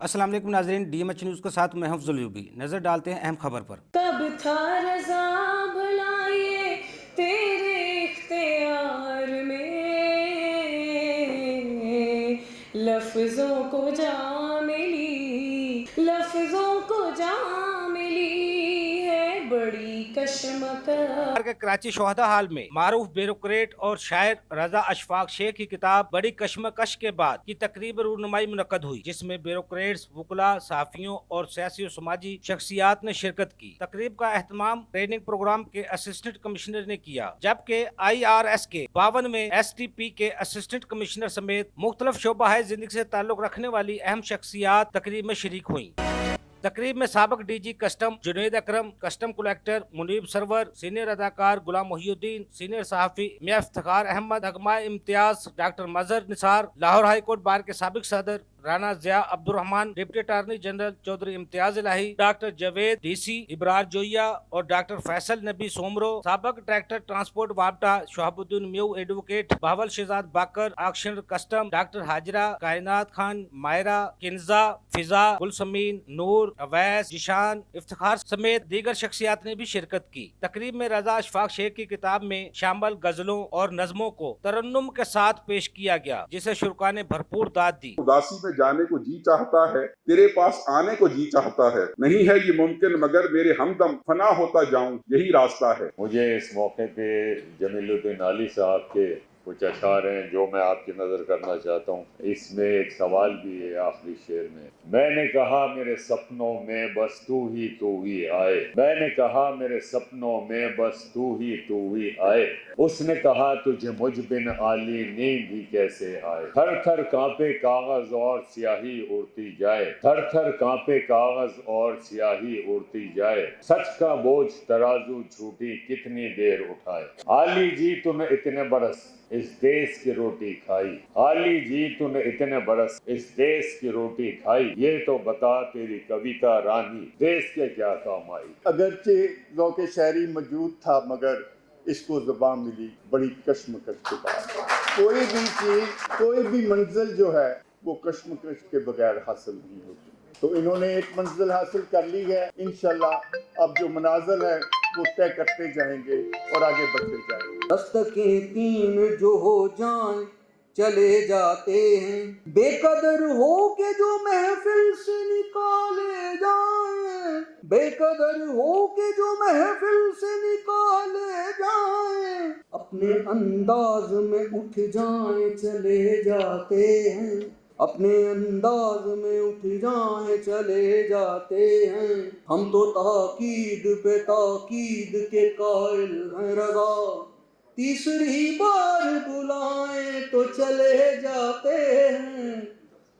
अस्सलाम वालेकुम नाज़रीन, DMH न्यूज़ के साथ मैं हफ्ज़ुल यूबी। नज़र डालते हैं अहम खबर पर। कब था रज़ा भला ये तेरे इख्तियार में, लफ्ज़ों को जा मिली, लफ्ज़ों को जा मिली है बड़ी कशमकश। के कराची शोहदा हाल में मारूफ ब्यूरोक्रेट और शायर रजा अशफाक शेख की किताब बड़ी कशमकश के बाद की तकरीब रूनुमाई मुनक्कद हुई, जिसमें ब्यूरोक्रेट्स, वकला, सहाफियों और सियासी और समाजी शख्सियात ने शिरकत की। तकरीब का एहतमाम ट्रेनिंग प्रोग्राम के असिस्टेंट कमिश्नर ने किया, जबकि IRS के 52 में STP के असिस्टेंट कमिश्नर समेत मुख्तलिफ शोबा जिंदगी से ताल्लुक रखने वाली अहम शख्सियात तकरीब में शरीक हुई। तकरीब में साबिक DG custom Junaid Akram, custom collector Munib Sarwar, senior अदाकार गुलाम मोहिउद्दीन, सीनियर सहाफ़ी Mian Iftikhar Ahmad, Tamgha Imtiaz doctor Mazhar Nisar, Lahore high court bar के साबिक सदर Rana Zia Abdurrahman, deputy attorney general Chaudhry Imtiaz Elahi, doctor Javed DC, Ibrar Zoya और डॉक्टर फैसल नबी सोमरो, साबिक डायरेक्टर ट्रांसपोर्ट वापटा शहाबुद्दीन म्यू, advocate Bahawal Shahzad Baqir, auctioneer custom doctor Hajra, Kainat Khan, Myra, Kinza, फिजा, गुलसमीन, नूर, अवैस, जिशान, इफ्तिखार समेत दीगर शख्सियात ने भी शिरकत की। तकरीब में रजा अशफाक शेख की किताब में शामिल गजलों और नज़मों को तरन्नुम के साथ पेश किया गया, जिसे शुरका ने भरपूर दाद दी। उदासी में जाने को जी चाहता है, तेरे पास आने को जी चाहता है, नहीं है ये मुमकिन मगर मेरे हमदम फना होता जाऊं यही रास्ता है। मुझे इस मौके पे जमीलुद्दीन अली साहब के कुछ अशार हैं जो मैं आपकी नज़र करना चाहता हूँ। इसमें एक सवाल भी है आखिरी शेर में, मैंने कहा मेरे सपनों में बस तू ही आए, मैंने कहा मेरे सपनों में बस तू ही आए, उसने कहा तुझे मुझ बिन आली नींद ही कैसे आए, थर थर कांपे कागज और स्याही उड़ती जाए, थर थर कांपे कागज और स्याही उड़ती जाए, सच का बोझ तराजू झूठी कितनी देर उठाए, आली जी तूने इतने बरस इस देश की रोटी खाई, आली जी तूने इतने बरस इस देश की रोटी खाई, ये तो बता तेरी कविता रानी देश के क्या काम आई। अगरचे ज़ौक़ शायरी मौजूद था मगर इसको ज़बान मिली बड़ी कशमकश के बाद। कोई भी चीज़, कोई भी मंजिल जो है वो कशमकश के बगैर हासिल नहीं होती। तो इन्होंने एक मंजिल हासिल कर ली है, इंशाल्लाह अब जो मनाजिल है वो तय करते जाएंगे और आगे बढ़ते जाएंगे। दस्तकें तीन जो हो जाएं चले जाते हैं, बेकदर हो के जो महफिल से निकाले जाएं, बेकदर हो के जो महफिल से निकाले जाएं, अपने अंदाज में उठ जाएं चले जाते हैं, अपने अंदाज में उठ जाएं चले जाते हैं, हम तो ताकीद पे ताकीद के कायल हैं रज़ा, तीसरी बार बुलाएं तो चले जाते हैं,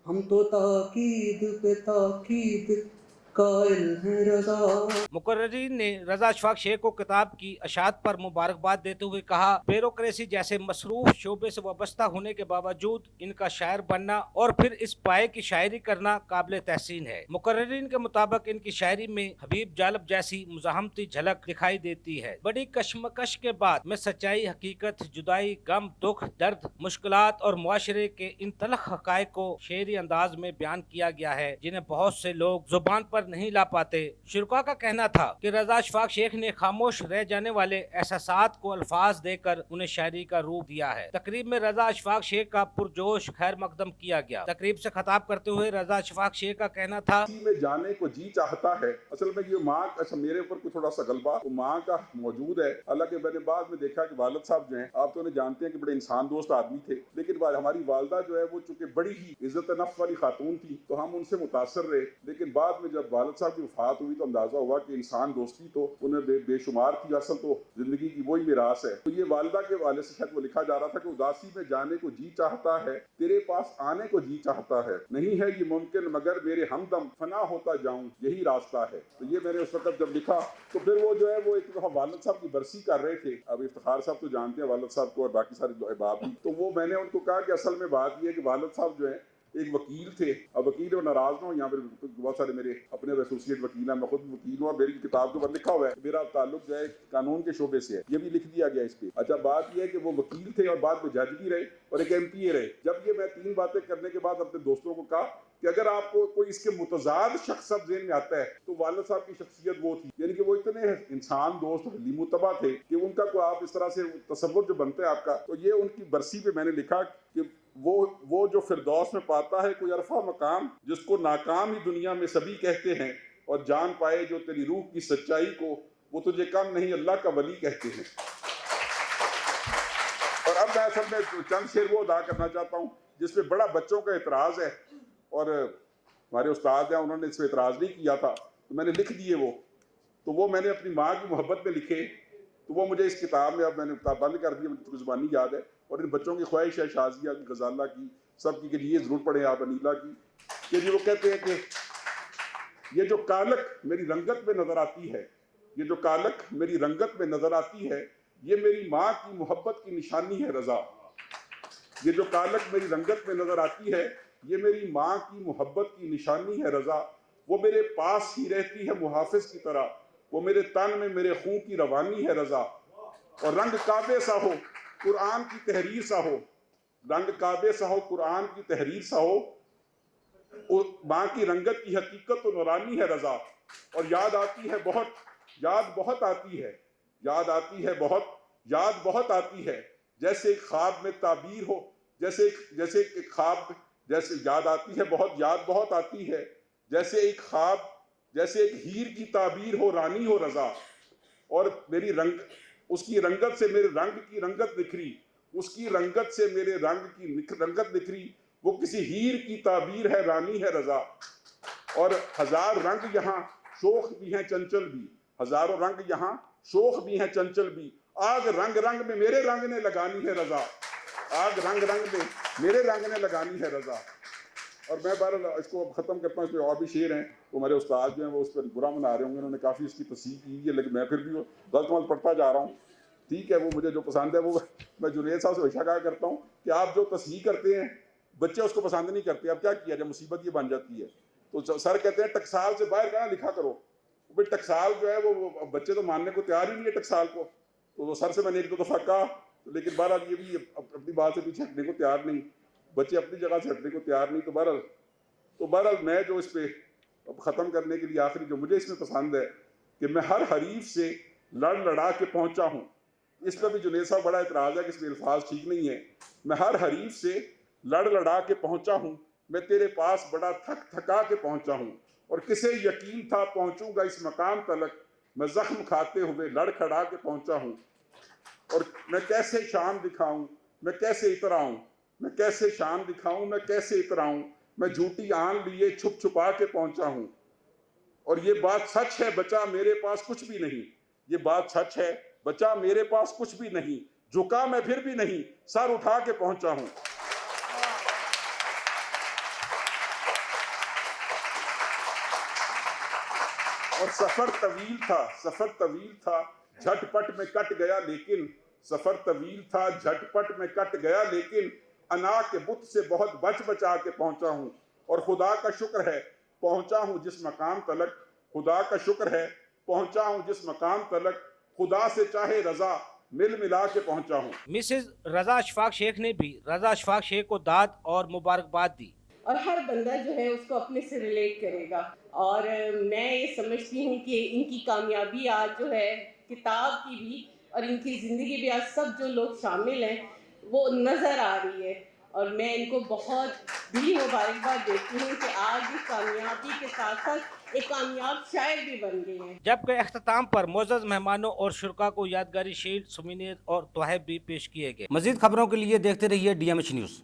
हम तो ताकीद पे ताकीद कायल हैं रज़ा। मुकर्रिरीन ने रजा अशफाक शेख को किताब की अशात पर मुबारकबाद देते हुए कहा, ब्यूरोक्रेसी जैसे मसरूफ शोबे से वाबस्ता होने के बावजूद इनका शायर बनना और फिर इस पाए की शायरी करना काबिल तहसीन है। मुकर्रिरीन के मुताबिक इनकी शायरी में हबीब जालब जैसी मुज़ाहमती झलक दिखाई देती है। बड़ी कशमकश के बाद में सच्चाई, हकीकत, जुदाई, गम, दुख, दर्द, मुश्किलात और मुआशरे के इन तलख हक़ाइक़ को शेरी अंदाज में बयान किया गया है, जिन्हें बहुत से लोग जुबान पर नहीं ला पाते। शुरका का कहना था कि रजा अशफाक शेख ने खामोश रह जाने वाले एहसासात को अल्फाज देकर उन्हें शायरी का रूप दिया है। तकरीब में रजा अशफाक शेख का पुरजोश खैर मकदम किया गया। तकरीब से खिताब करते हुए रजा अशफाक शेख का कहना था, में जाने को जी चाहता है। असल में ये माँ, अच्छा मेरे ऊपर कुछ थोड़ा सा गलबा वो माँ का मौजूद है। हालांकि मैंने बाद में देखा कि वालिद साहब जो हैं, आप तो उन्हें जानते हैं कि बड़े इंसान दोस्त आदमी थे, लेकिन हमारी वालदा जो है वो चूंकि बड़ी ही इज्जत नफ्स वाली खातून थी तो हम उनसे मुतासर रहे। लेकिन बाद में जब वालिद साहब की वफात हुई तो अंदाजा हुआ कि इंसान दोस्ती तो उन्हें बेशुमार थी, असल तो जिंदगी की वही मिरास है। तो ये वालिदा के वाले से शायद वो लिखा जा रहा था कि उदासी में जाने को जी चाहता है, तेरे पास आने को जी चाहता है, नहीं है ये मुमकिन मगर मेरे हमदम फना होता जाऊं यही रास्ता है। तो ये मैंने उस वक्त जब लिखा तो फिर वो जो है वो एक दफा वालिद साहब की बरसी कर रहे थे। अब इफ्तिखार साहब तो जानते हैं वालिद साहब को और बाकी सारे अहबाब भी, तो वो मैंने उनको कहा कि असल में बात ये है कि वालिद साहब जो है एक वकील थे। अब वकील और नाराज ना हो, यहाँ पर बहुत सारे मेरे अपने एसोसिएट वकील हैं, मैं खुद वकील हूँ और मेरी किताब के ऊपर लिखा हुआ है मेरा ताल्लुक जो है कानून के शोबे से है, ये भी लिख दिया गया इस पे। अच्छा बात यह है कि वो वकील थे और बाद में जज भी रहे और एक MPA रहे। जब ये मैं 3 बातें करने के बाद अपने दोस्तों को कहा کہ اگر آپ کو کوئی اس کے متضاد شخص اب ذہن میں آتا ہے تو والد صاحب کی شخصیت وہ تھی، یعنی کہ وہ اتنے انسان دوست حلیم متبع تھے کہ ان کا کوئی آپ اس طرح سے تصور جو بنتا ہے آپ کا، تو یہ ان کی برسی پہ میں نے لکھا کہ وہ جو فردوس میں پاتا ہے کوئی عرفہ مقام، جس کو ناکام ہی دنیا میں سبھی کہتے ہیں، اور جان پائے جو تیری روح کی سچائی کو، وہ تجھے کم نہیں اللہ کا ولی کہتے ہیں۔ اور اب میں اصل میں چند شعر وہ ادا کرنا چاہتا ہوں جس پہ بڑا بچوں کا اعتراض ہے، اور ہمارے استاد ہیں انہوں نے اس پہ اعتراض نہیں کیا تھا تو میں نے لکھ دیے وہ میں نے اپنی ماں کی محبت میں لکھے، تو وہ مجھے اس کتاب میں، اب میں نے کتاب بند کر دی، مجھے زبانی یاد ہے، اور ان بچوں کی خواہش ہے، شازیہ کی، غزالہ کی، سب کی، کہ یہ ضرور پڑھیں آپ، انیلا کی، کہ جی وہ کہتے ہیں کہ یہ جو کالک میری رنگت میں نظر آتی ہے، یہ جو کالک میری رنگت میں نظر آتی ہے، یہ میری ماں کی محبت کی نشانی ہے رضا۔ یہ جو کالک میری رنگت میں نظر آتی ہے، یہ میری ماں کی محبت کی نشانی ہے رضا۔ وہ میرے پاس ہی رہتی ہے محافظ کی طرح، وہ میرے تن میں میرے خون کی روانی ہے رضا۔ اور رنگ کعبے سا ہو قرآن کی تحریر سا ہو، رنگ کعبے سا ہو قرآن کی تحریر سا ہو، ماں کی رنگت کی حقیقت تو نورانی ہے رضا۔ اور یاد آتی ہے بہت، یاد بہت آتی ہے، یاد آتی ہے بہت، یاد بہت آتی ہے، جیسے ایک خواب میں تعبیر ہو، جیسے ایک خواب، جیسے یاد آتی ہے بہت، یاد بہت آتی ہے، جیسے ایک خواب، جیسے ایک ہیر کی تعبیر ہو، رانی ہو رضا۔ اور میری رنگ، اس کی رنگت سے میرے رنگ کی رنگت نکھری، اس کی رنگت سے میرے رنگ کی رنگت نکھری، وہ کسی ہیر کی تعبیر ہے، رانی ہے رضا۔ اور ہزار رنگ یہاں شوخ بھی ہیں چنچل بھی، ہزاروں رنگ یہاں شوخ بھی ہیں چنچل بھی، آگ رنگ رنگ میں میرے رنگ نے لگانی ہے رضا، آگ رنگ رنگ میں میرے رنگ نے لگانی ہے رضا۔ اور میں بہرحال اس کو ختم کرتا ہوں، اس میں اور بھی شعر ہیں، تو ہمارے استاد جو ہیں وہ اس پر برا منا رہے ہوں گے، انہوں نے کافی اس کی تصحیح کی ہے، لیکن میں پھر بھی غلط ملط پڑھتا جا رہا ہوں، ٹھیک ہے، وہ مجھے جو پسند ہے وہ میں جنید صاحب سے ہمیشہ کہا کرتا ہوں کہ آپ جو تصحیح کرتے ہیں بچے اس کو پسند نہیں کرتے، اب کیا کیا جب مصیبت یہ بن جاتی ہے، تو سر کہتے ہیں ٹکسال سے باہر کہنا لکھا کرو، بھائی ٹکسال جو ہے وہ بچے تو ماننے کو تیار ہی نہیں ہے ٹکسال کو، تو سر سے میں نے ایک دو دفعہ کہا، لیکن بہرحال یہ بھی اپنی بات سے پیچھے ہٹنے کو تیار نہیں، بچے اپنی جگہ سے ہٹنے کو تیار نہیں، تو بہرحال میں جو اس پہ اب ختم کرنے کے لیے آخری جو مجھے اس میں پسند ہے کہ میں ہر حریف سے لڑا کے پہنچا ہوں، اس پہ بھی جنید صاحب بڑا اعتراض ہے کہ اس میں الفاظ ٹھیک نہیں ہے، میں ہر حریف سے لڑا کے پہنچا ہوں، میں تیرے پاس بڑا تھکا کے پہنچا ہوں، اور کسے یقین تھا پہنچوں گا اس مقام تلک، میں زخم کھاتے ہوئے لڑ کھڑا کے پہنچا ہوں، اور میں کیسے شان دکھاؤں، میں کیسے اتراؤں، میں کیسے شان دکھاؤں، میں کیسے اتراؤں، میں جھوٹی آن لیے چھپ چھپا کے پہنچا ہوں، اور یہ بات سچ ہے بچا میرے پاس کچھ بھی نہیں، یہ بات سچ ہے بچا میرے پاس کچھ بھی نہیں، جھکا میں پھر بھی نہیں، سر اٹھا کے پہنچا ہوں۔ اور سفر طویل تھا جھٹ پٹ میں کٹ گیا لیکن، سفر طویل تھا جھٹ پٹ میں کٹ گیا لیکن، انا کے بت سے بہت بچا کے پہنچا ہوں، اور خدا کا شکر ہے پہنچا ہوں جس مقام تلک، خدا کا شکر ہے پہنچا ہوں جس مقام تلک، خدا سے چاہے رضا ملا کے پہنچا ہوں۔ مسز رضا اشفاق شیخ نے بھی رضا اشفاق شیخ کو داد اور مبارکباد دی۔ اور ہر بندہ جو ہے اس کو اپنے سے ریلیٹ کرے گا، اور میں یہ سمجھتی ہوں کہ ان کی کامیابی آج جو ہے کتاب کی بھی اور ان کی زندگی بھی، آج سب جو لوگ شامل ہیں وہ نظر آ رہی ہے، اور میں ان کو بہت بھی مبارکباد دیتی ہوں کہ آج اس کامیابی کے ساتھ ساتھ ایک کامیاب شاعر بھی بن گئی ہیں۔ جبکہ اختتام پر معزز مہمانوں اور شرکاء کو یادگاری شیلڈ، سووینیر اور تحائف بھی پیش کیے گئے۔ مزید خبروں کے لیے دیکھتے رہیے DMH نیوز۔